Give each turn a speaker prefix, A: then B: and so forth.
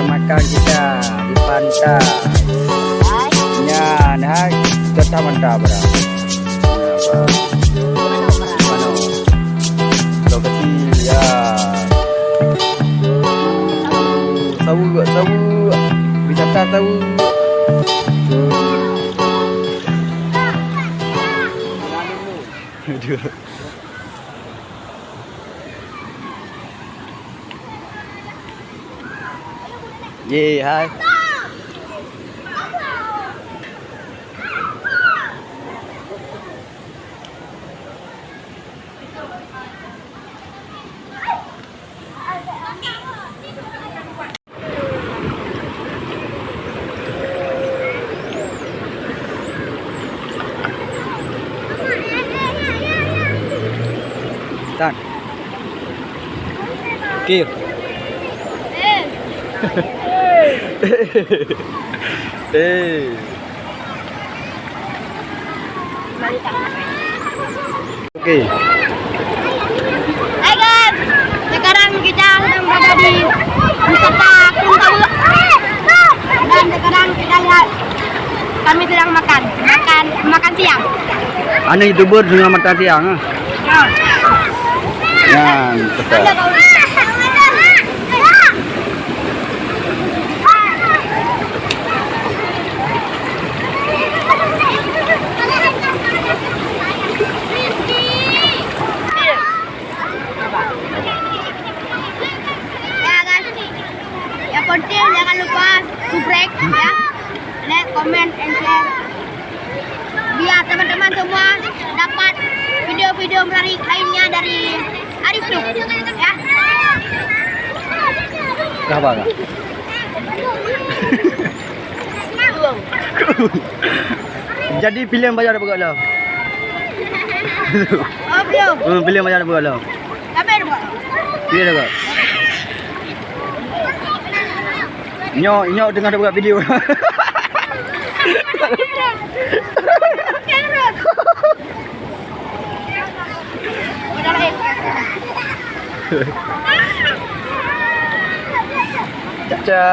A: Makan kita di pantai. Ya, nah kita mantap berapa? Mana? Lokasi ya. Tahu, wisata tahu. Ye, hai. Tan. Kir. Oke.
B: Hai guys, sekarang kita sedang berada di wisata Kuntawu. Dan sekarang kita lihat kami sedang makan siang.
A: Anda YouTuber dengan makan siang? Ya, betul.
B: Penting jangan lupa subscribe ya, like, comment, and share biar teman-teman semua dapat video-video menarik lainnya dari Arif Nuk ya.
A: Kenapa enggak? Jadi pilihan bayar apa kalau?
B: Oh belum.
A: Pilihan bayar apa kalau?
B: Sampai dulu.
A: Pilih dah. Nyok dengar buat video. Caca.